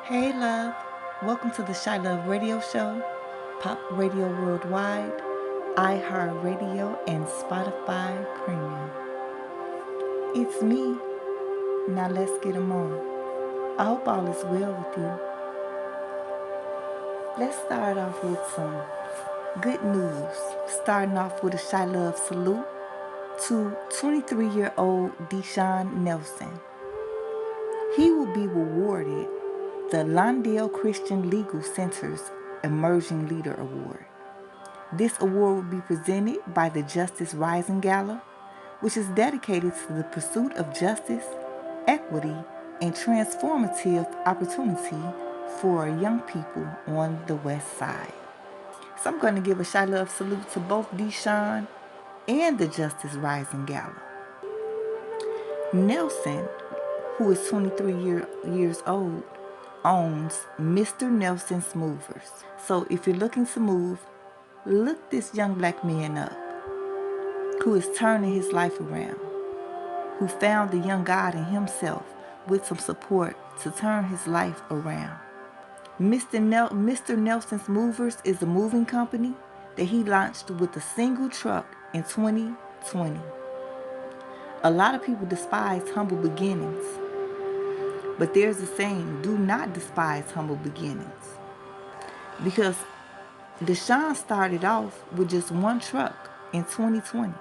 Hey, love. Welcome to the ChiLOVE Radio Show, Pop Radio Worldwide, iHeartRadio, and Spotify Premium. It's me. Now let's get 'em on. I hope all is well with you. Let's start off with some good news. Starting off with a ChiLOVE salute to 23-year-old Deshawn Nelson. He will be awarded the Lawndale Christian Legal Center's Emerging Leader Award. This award will be presented by the Justice Rising Gala, which is dedicated to the pursuit of justice, equity, and transformative opportunity for young people on the West Side. So I'm going to give a ChiLOVE salute to both Deshawn and the Justice Rising Gala. Nelson, who is 23 years old, owns Mr. Nelson's Movers. So if you're looking to move, look this young black man up, who is turning his life around, who found the young God in himself with some support to turn his life around. Mr. Nelson's Movers is a moving company that he launched with a single truck in 2020. A lot of people despise humble beginnings, but there's a saying, do not despise humble beginnings. Because Deshawn started off with just one truck in 2020.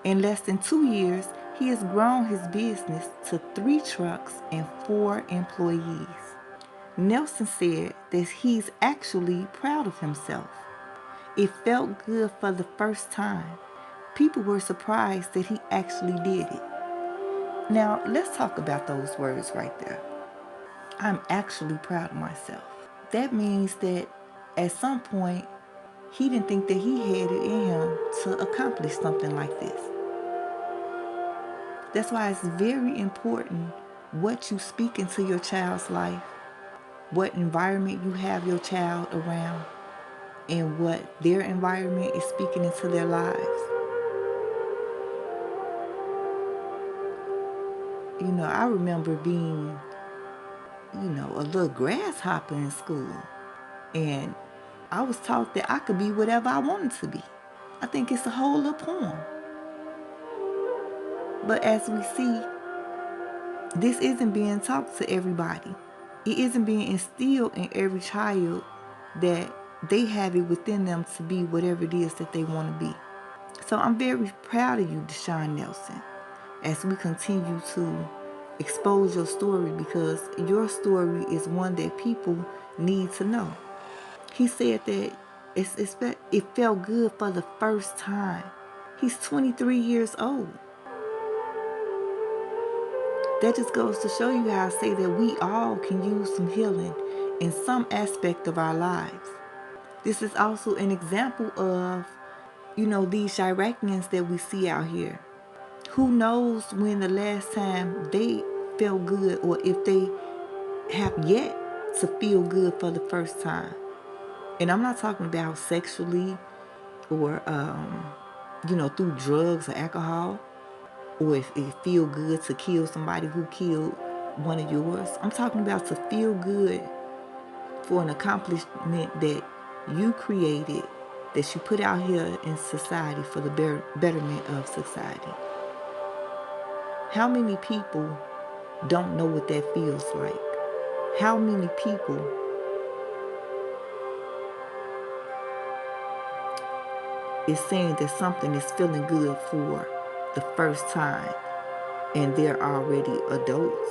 In less than 2 years, he has grown his business to 3 trucks and 4 employees. Nelson said that he's actually proud of himself. It felt good for the first time. People were surprised that he actually did it. Now, let's talk about those words right there. I'm actually proud of myself. That means that at some point, he didn't think that he had it in him to accomplish something like this. That's why it's very important what you speak into your child's life, what environment you have your child around, and what their environment is speaking into their lives. I remember being, a little grasshopper in school. And I was taught that I could be whatever I wanted to be. I think it's a whole little poem. But as we see, this isn't being taught to everybody. It isn't being instilled in every child that they have it within them to be whatever it is that they want to be. So I'm very proud of you, Deshawn Nelson, as we continue to expose your story, because your story is one that people need to know. He said that it felt good for the first time. He's 23 years old. That just goes to show you how I say that we all can use some healing in some aspect of our lives. This is also an example of, these Iraqians that we see out here. Who knows when the last time they felt good, or if they have yet to feel good for the first time. And I'm not talking about sexually or, through drugs or alcohol, or if it feel good to kill somebody who killed one of yours. I'm talking about to feel good for an accomplishment that you created, that you put out here in society for the betterment of society. How many people don't know what that feels like? How many people is saying that something is feeling good for the first time and they're already adults?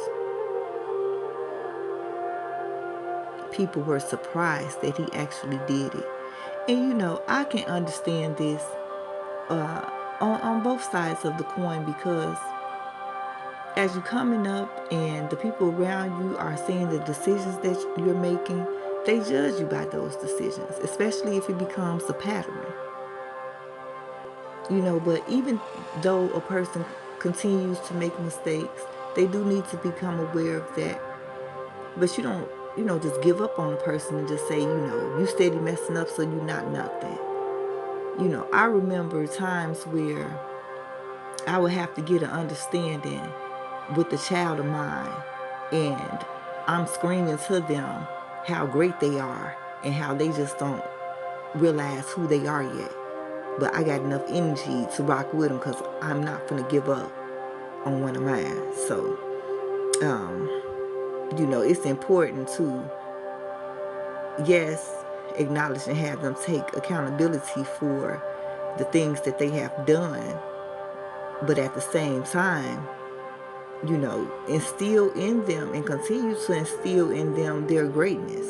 People were surprised that he actually did it. And I can understand this on both sides of the coin, because as you're coming up and the people around you are seeing the decisions that you're making, they judge you by those decisions, especially if it becomes a pattern. But even though a person continues to make mistakes, they do need to become aware of that. But you don't, just give up on a person and just say, you steady messing up, so you're not nothing. I remember times where I would have to get an understanding with a child of mine, and I'm screaming to them how great they are and how they just don't realize who they are yet. But I got enough energy to rock with them because I'm not going to give up on one of mine. So, it's important to, yes, acknowledge and have them take accountability for the things that they have done. But at the same time, instill in them and continue to instill in them their greatness.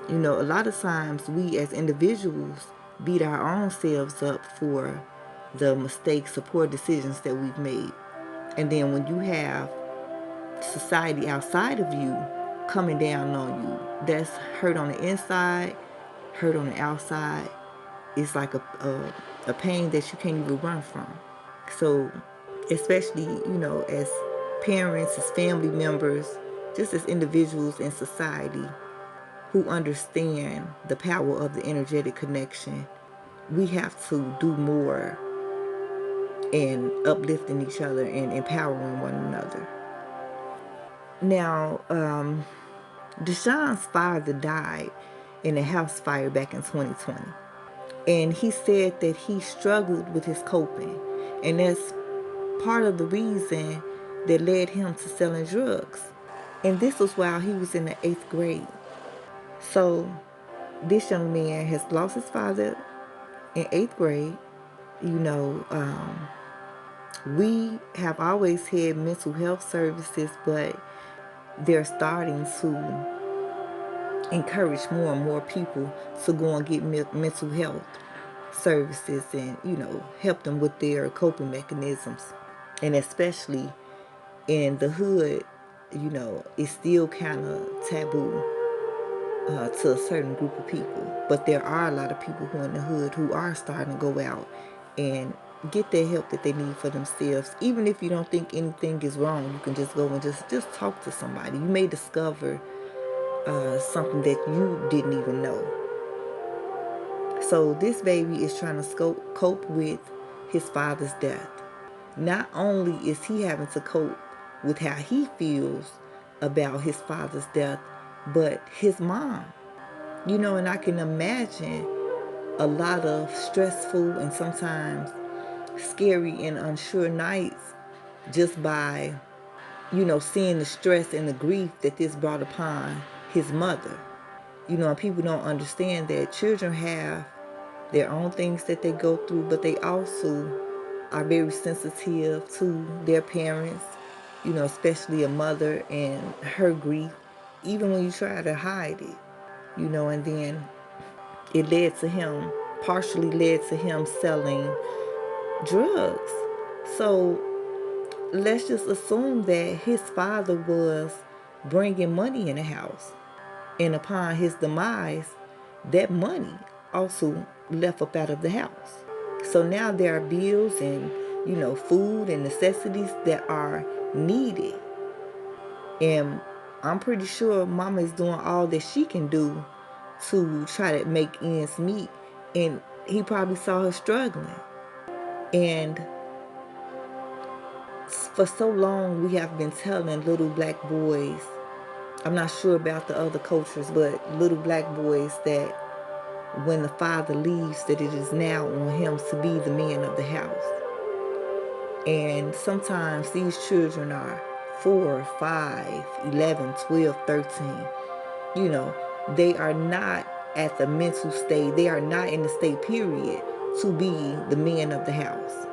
A lot of times we as individuals beat our own selves up for the mistakes or poor decisions that we've made. And then when you have society outside of you coming down on you, that's hurt on the inside, hurt on the outside. It's like a pain that you can't even run from. So especially, as parents, as family members, just as individuals in society who understand the power of the energetic connection, we have to do more in uplifting each other and empowering one another. Now, Deshawn's father died in a house fire back in 2020. And he said that he struggled with his coping. And that's part of the reason that led him to selling drugs. And this was while he was in the 8th grade. So this young man has lost his father in 8th grade. We have always had mental health services, but they're starting to encourage more and more people to go and get mental health services and, help them with their coping mechanisms. And especially in the hood, it's still kind of taboo to a certain group of people. But there are a lot of people who are in the hood who are starting to go out and get the help that they need for themselves. Even if you don't think anything is wrong, you can just go and just talk to somebody. You may discover something that you didn't even know. So this baby is trying to cope with his father's death. Not only is he having to cope with how he feels about his father's death, but his mom. And I can imagine a lot of stressful and sometimes scary and unsure nights just by, seeing the stress and the grief that this brought upon his mother. And people don't understand that children have their own things that they go through, but they also are very sensitive to their parents, especially a mother and her grief, even when you try to hide it, and then it partially led to him selling drugs. So let's just assume that his father was bringing money in the house. And upon his demise, that money also left up out of the house. So now there are bills and, food and necessities that are needed. And I'm pretty sure mama is doing all that she can do to try to make ends meet. And he probably saw her struggling. And for so long, we have been telling little black boys, I'm not sure about the other cultures, but little black boys that when the father leaves, that it is now on him to be the man of the house. And sometimes these children are 4, 5, 11, 12, 13. They are not at the mental state. They are not in the state, period, to be the man of the house.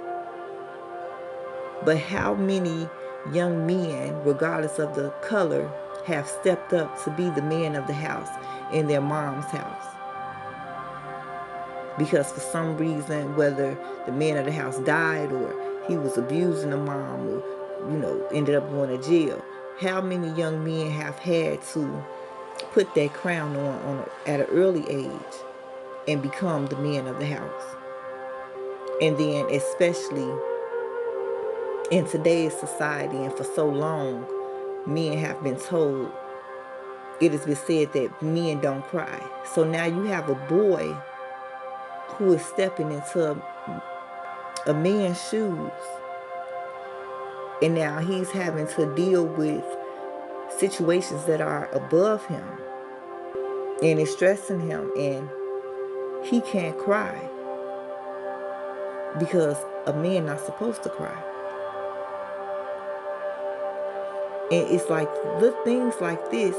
But how many young men, regardless of the color, have stepped up to be the man of the house in their mom's house? Because for some reason, whether the man of the house died or he was abusing the mom or, ended up going to jail, how many young men have had to put that crown on at an early age and become the man of the house? And then especially in today's society, and for so long, men have been told, it has been said that men don't cry. So now you have a boy who is stepping into a man's shoes, and now he's having to deal with situations that are above him, and it's stressing him, and he can't cry because a man not supposed to cry. And it's like the things like this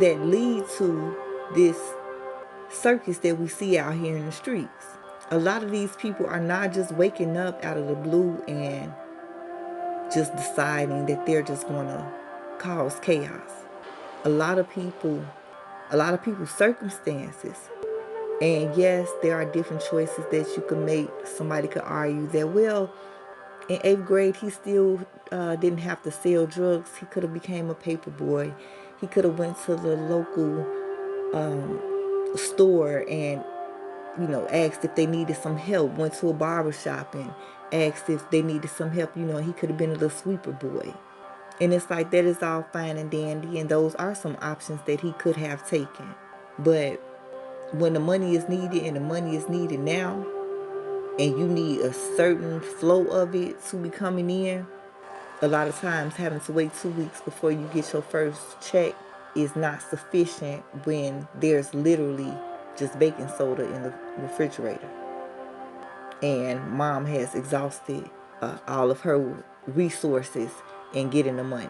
that lead to this circus that we see out here in the streets. A lot of these people are not just waking up out of the blue and just deciding that they're just going to cause chaos. A lot of people's circumstances. And yes, there are different choices that you can make. Somebody could argue that, well, in 8th grade, he still didn't have to sell drugs. He could have became a paper boy. He could have went to the local store and, asked if they needed some help. Went to a barber shop and asked if they needed some help. He could have been a little sweeper boy. And it's like, that is all fine and dandy. And those are some options that he could have taken. But when the money is needed, and the money is needed now, and you need a certain flow of it to be coming in, a lot of times having to wait 2 weeks before you get your first check is not sufficient when there's literally just baking soda in the refrigerator. And mom has exhausted all of her resources in getting the money.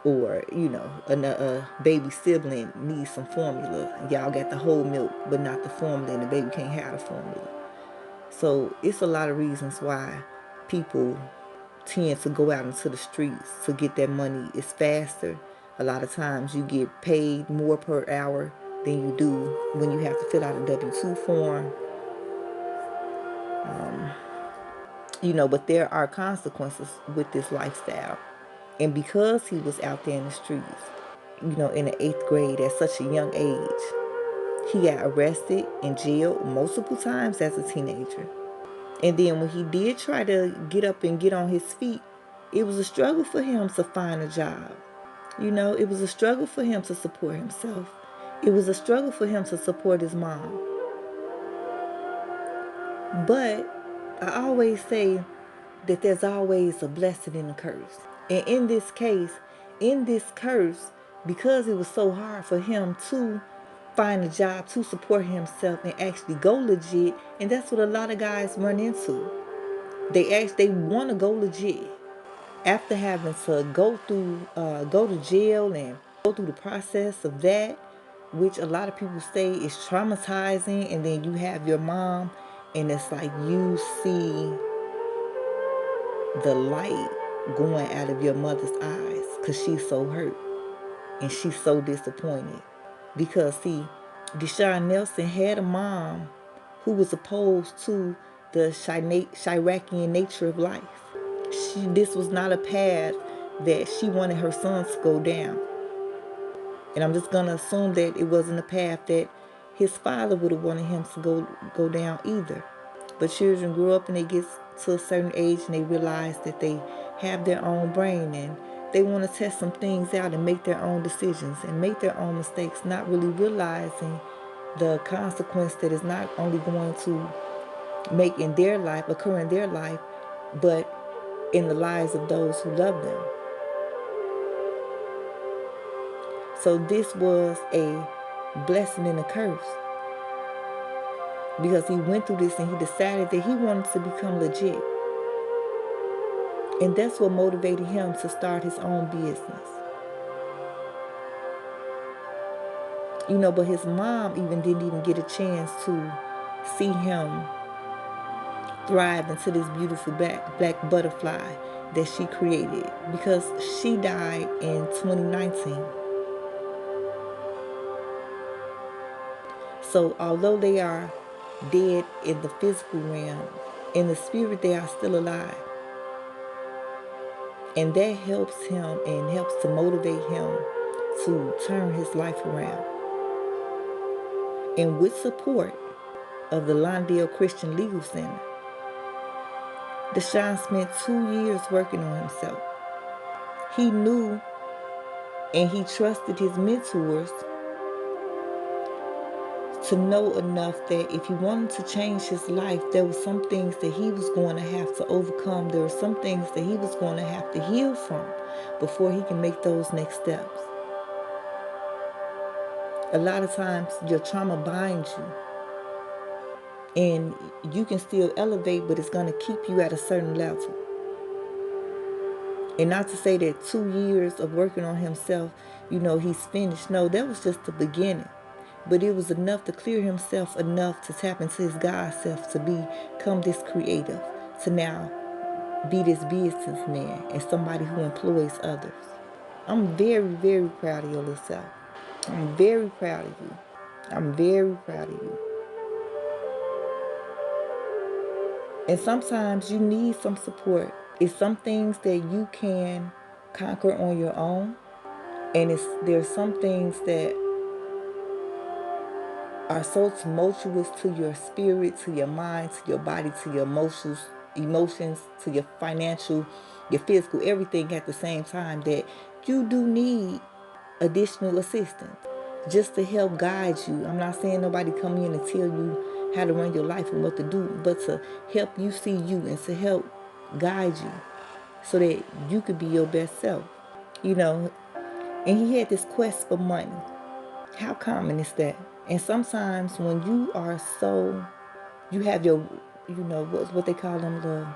Or, a baby sibling needs some formula. Y'all got the whole milk, but not the formula, and the baby can't have the formula. So it's a lot of reasons why people tend to go out into the streets to get that money. It's faster. A lot of times you get paid more per hour than you do when you have to fill out a W-2 form. But there are consequences with this lifestyle. And because he was out there in the streets, in the 8th grade at such a young age, he got arrested and jailed multiple times as a teenager. And then when he did try to get up and get on his feet, it was a struggle for him to find a job. It was a struggle for him to support himself. It was a struggle for him to support his mom. But I always say that there's always a blessing in a curse. And in this case, in this curse, because it was so hard for him to find a job, to support himself and actually go legit, and that's what a lot of guys run into. They want to go legit after having to go to jail and go through the process of that, which a lot of people say is traumatizing. And then you have your mom, and it's like you see the light going out of your mother's eyes because she's so hurt and she's so disappointed. Because see, Deshawn Nelson had a mom who was opposed to the Chiracian nature of life. This was not a path that she wanted her sons to go down. And I'm just going to assume that it wasn't a path that his father would have wanted him to go down either. But children grow up and they get to a certain age and they realize that they have their own brain and they want to test some things out and make their own decisions and make their own mistakes, not really realizing the consequence that is not only going to occur in their life, but in the lives of those who love them. So this was a blessing and a curse, because he went through this and he decided that he wanted to become legit. And that's what motivated him to start his own business. But his mom didn't even get a chance to see him thrive into this beautiful black butterfly that she created, because she died in 2019. So although they are dead in the physical realm, in the spirit they are still alive. And that helps him and helps to motivate him to turn his life around. And with support of the Lawndale Christian Legal Center, Deshawn spent 2 years working on himself. He knew and he trusted his mentors to know enough that if he wanted to change his life, there were some things that he was going to have to overcome. There were some things that he was going to have to heal from before he can make those next steps. A lot of times your trauma binds you, and you can still elevate, but it's going to keep you at a certain level. And not to say that 2 years of working on himself, he's finished. No, that was just the beginning. But it was enough to clear himself enough to tap into his God self, to become this creative, to now be this businessman and somebody who employs others. I'm very, very proud of your little self. I'm very proud of you. I'm very proud of you. And sometimes you need some support. It's some things that you can conquer on your own. And there's some things that are so tumultuous to your spirit, to your mind, to your body, to your emotions, to your financial, your physical, everything at the same time, that you do need additional assistance just to help guide you. I'm not saying nobody come in and tell you how to run your life and what to do, but to help you see you and to help guide you so that you could be your best self. And he had this quest for money. How common is that? And sometimes when you are you have your, what they call them, the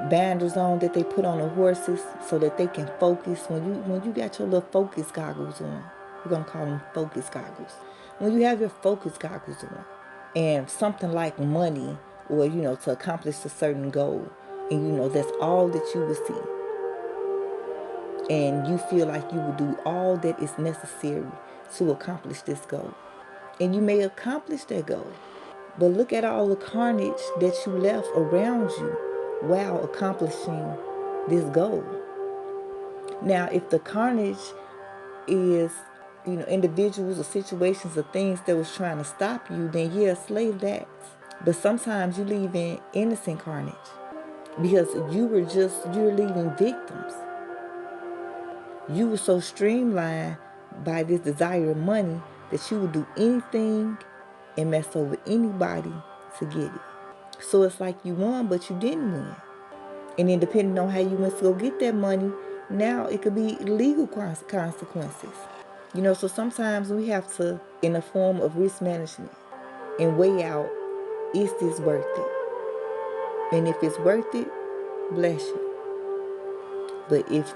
banders on that they put on the horses so that they can focus. When you got your little focus goggles on, we're going to call them focus goggles. When you have your focus goggles on and something like money or, to accomplish a certain goal, and, that's all that you will see. And you feel like you will do all that is necessary to accomplish this goal. And you may accomplish that goal. But look at all the carnage that you left around you while accomplishing this goal. Now, if the carnage is, individuals or situations or things that was trying to stop you, then yeah, slay that. But sometimes you leave in innocent carnage because you're leaving victims. You were so streamlined by this desire of money that you would do anything and mess over anybody to get it. So it's like you won, but you didn't win. And then depending on how you went to go get that money, now it could be legal consequences. So sometimes we have to, in a form of risk management, and weigh out, is this worth it? And if it's worth it, bless you. But if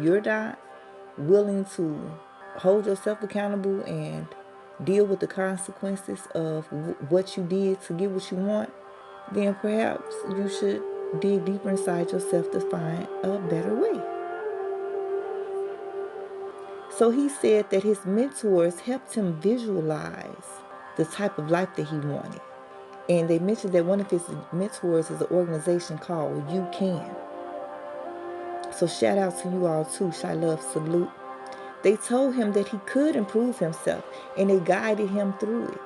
you're not willing to hold yourself accountable and deal with the consequences of what you did to get what you want, then perhaps you should dig deeper inside yourself to find a better way. So he said that his mentors helped him visualize the type of life that he wanted. And they mentioned that one of his mentors is an organization called You Can. So shout out to you all too. ChiLOVE, salute. They told him that he could improve himself, and they guided him through it.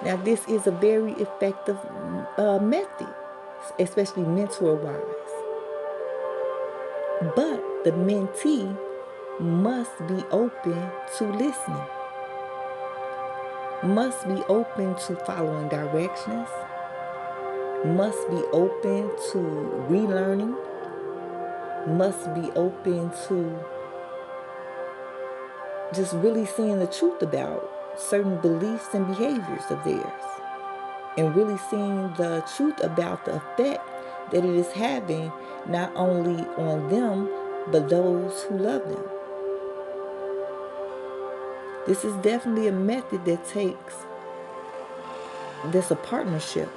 Now, this is a very effective method, especially mentor-wise. But the mentee must be open to listening, must be open to following directions, must be open to relearning, must be open to just really seeing the truth about certain beliefs and behaviors of theirs, and really seeing the truth about the effect that it is having not only on them, but those who love them. This is definitely a method that's a partnership.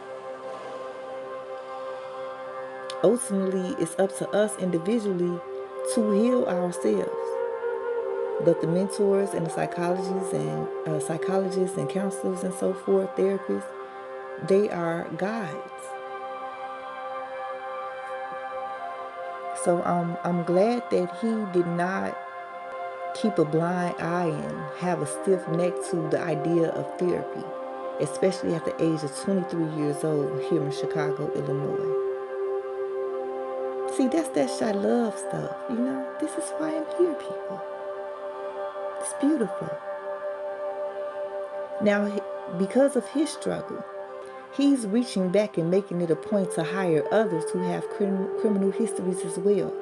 Ultimately, it's up to us individually to heal ourselves. But the mentors and the psychologists and counselors and so forth, therapists, they are guides. So I'm glad that he did not keep a blind eye and have a stiff neck to the idea of therapy, especially at the age of 23 years old here in Chicago, Illinois. See, that's that ChiLOVE stuff, This is why I'm here, people. It's beautiful. Now, because of his struggle, he's reaching back and making it a point to hire others who have criminal histories as well.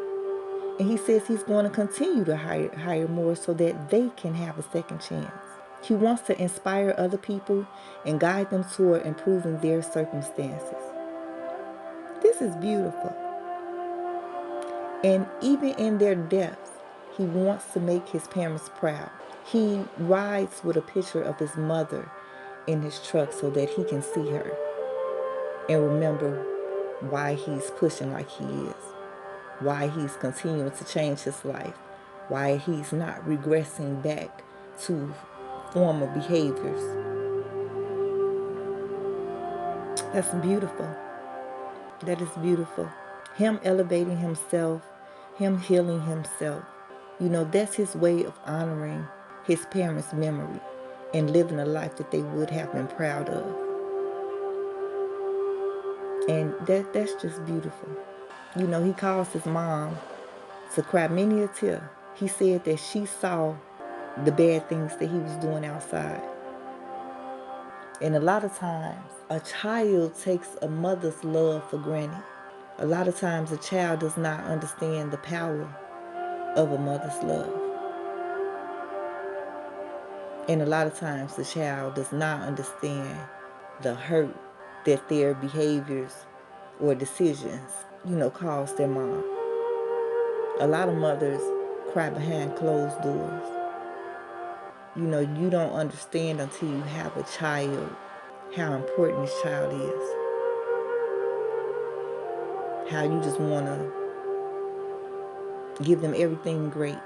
And he says he's going to continue to hire more so that they can have a second chance. He wants to inspire other people and guide them toward improving their circumstances. This is beautiful. And even in their deaths, he wants to make his parents proud. He rides with a picture of his mother in his truck so that he can see her and remember why he's pushing like he is, why he's continuing to change his life, why he's not regressing back to former behaviors. That's beautiful. That is beautiful. Him elevating himself, him healing himself. That's his way of honoring his parents' memory and living a life that they would have been proud of. And that's just beautiful. He calls his mom to cry many a tear. He said that she saw the bad things that he was doing outside. And a lot of times, a child takes a mother's love for granted. A lot of times, a child does not understand the power of a mother's love. And a lot of times, the child does not understand the hurt that their behaviors or decisions, cause their mom. A lot of mothers cry behind closed doors. You don't understand until you have a child how important this child is. How you just want to give them everything great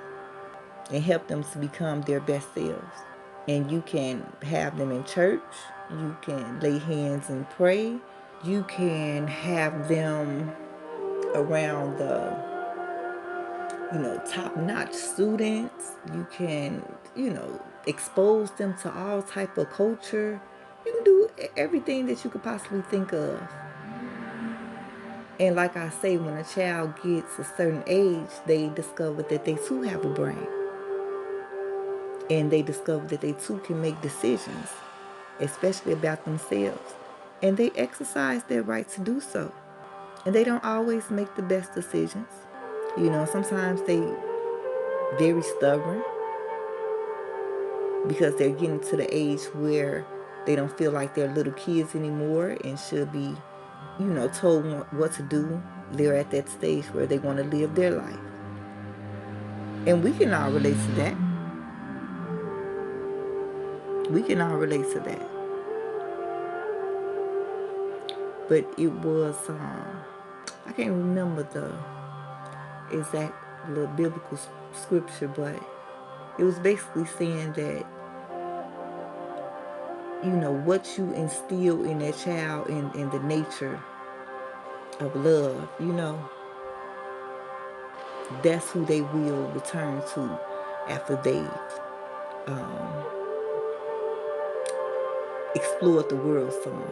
and help them to become their best selves. And you can have them in church. You can lay hands and pray. You can have them around the, top-notch students. You can, expose them to all type of culture. You can do everything that you could possibly think of. And like I say, when a child gets a certain age, they discover that they too have a brain. And they discover that they too can make decisions, especially about themselves. And they exercise their right to do so. And they don't always make the best decisions. Sometimes they very stubborn because they're getting to the age where they don't feel like they're little kids anymore and should be, told what to do. They're at that stage where they want to live their life. And we can all relate to that. We can all relate to that. But it was, I can't remember the exact little biblical scripture, but it was basically saying that, what you instill in that child in the nature of love, that's who they will return to after they've explored the world some.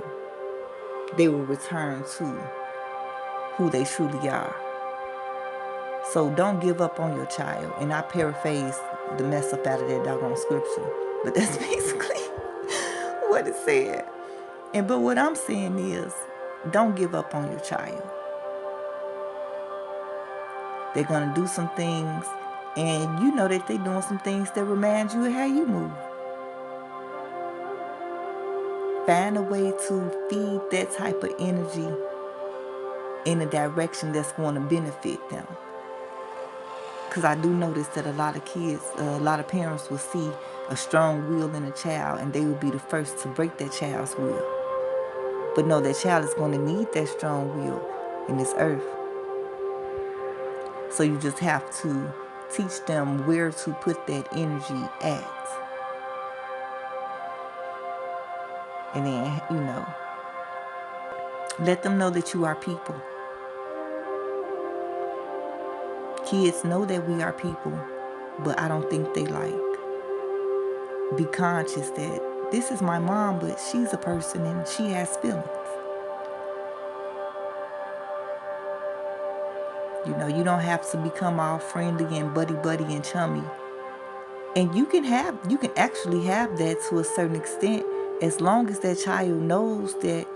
They will return to who they truly are. So don't give up on your child. And I paraphrase the mess up out of that doggone scripture. But that's basically what it said. But what I'm saying is, don't give up on your child. They're going to do some things, and you know that they're doing some things that remind you of how you move. Find a way to feed that type of energy in a direction that's going to benefit them. Because I do notice that a lot of parents will see a strong will in a child, and they will be the first to break that child's will. But no, that child is going to need that strong will in this earth. So you just have to teach them where to put that energy at. And then, let them know that you are people. Kids know that we are people, but I don't think they be conscious that this is my mom, but she's a person and she has feelings. You don't have to become all friendly and buddy and chummy And you can actually have that to a certain extent, as long as that child knows that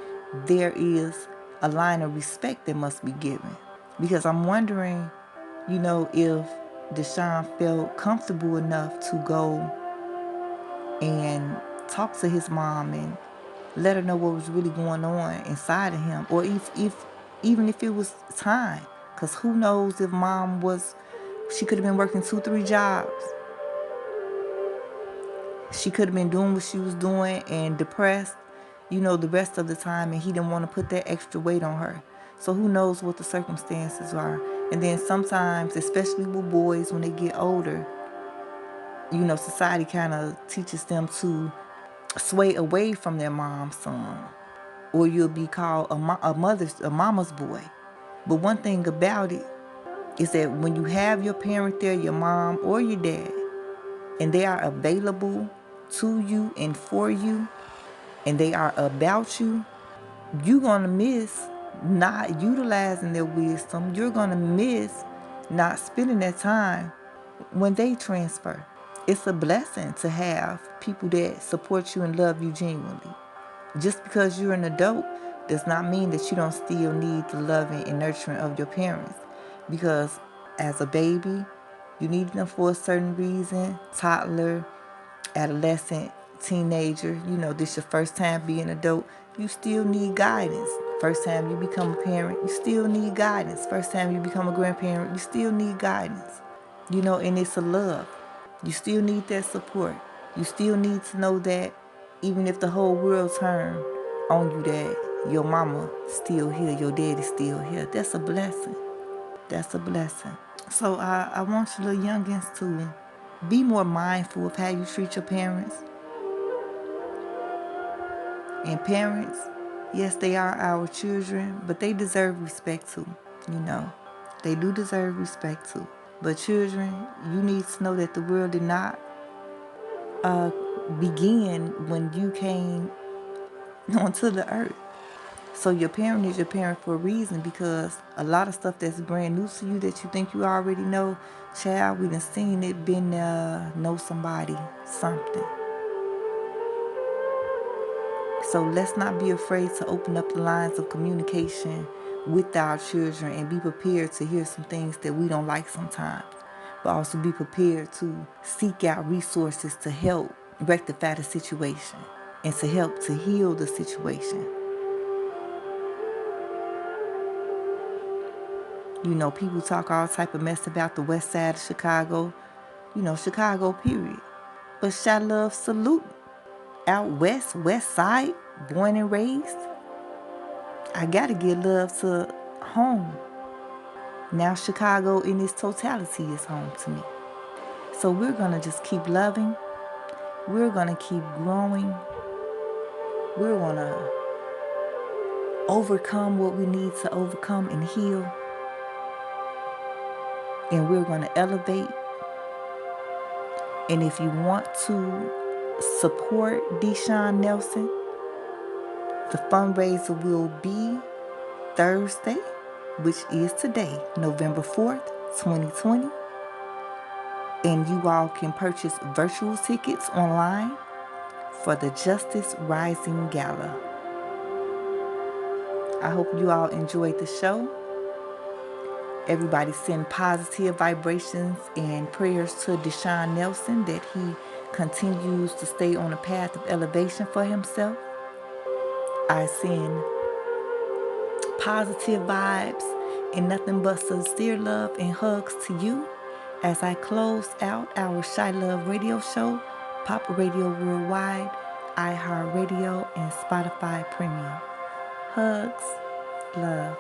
there is a line of respect that must be given. Because I'm wondering, if Deshawn felt comfortable enough to go and talk to his mom and let her know what was really going on inside of him, or even if it was time, because who knows if she could have been working 2-3 jobs. She could have been doing what she was doing and depressed, the rest of the time, and he didn't want to put that extra weight on her. So who knows what the circumstances are. And then sometimes, especially with boys, when they get older, society kind of teaches them to sway away from their mom's son, or you'll be called a mama's boy. But one thing about it is that when you have your parent there, your mom or your dad, and they are available to you and for you, and they are about you, you're going to miss not utilizing their wisdom. You're going to miss not spending that time when they transfer. It's a blessing to have people that support you and love you genuinely. Just because you're an adult does not mean that you don't still need the loving and nurturing of your parents. Because as a baby, you need them for a certain reason. Toddler, adolescent, teenager, this your first time being an adult, you still need guidance. First time you become a parent, you still need guidance. First time you become a grandparent, you still need guidance. And it's a love. You still need that support. You still need to know that even if the whole world turned on you, that your mama still here, your daddy's still here. That's a blessing. That's a blessing. So I want you little youngins to be more mindful of how you treat your parents. And parents, yes, they are our children, but they deserve respect too. They do deserve respect too. But children, you need to know that the world did not begin when you came onto the earth. So your parent is your parent for a reason, because a lot of stuff that's brand new to you that you think you already know, child, we done seen it, been there, know somebody, something. So let's not be afraid to open up the lines of communication with our children and be prepared to hear some things that we don't like sometimes, but also be prepared to seek out resources to help rectify the situation and to help to heal the situation. People talk all type of mess about the west side of Chicago, Chicago period. But ChiLOVE salute out west side, born and raised. I gotta give love to home. Now Chicago in its totality is home to me. So we're gonna just keep loving. We're gonna keep growing. We're gonna overcome what we need to overcome and heal. And we're gonna elevate. And if you want to support Deshawn Nelson, the fundraiser will be Thursday, which is today, November 4th, 2020. And you all can purchase virtual tickets online for the Justice Rising Gala. I hope you all enjoyed the show. Everybody send positive vibrations and prayers to Deshawn Nelson, that he continues to stay on a path of elevation for himself. I send positive vibes and nothing but sincere love and hugs to you as I close out our ChiLOVE Radio Show, Pop Radio Worldwide, iHeartRadio, and Spotify Premium. Hugs, love.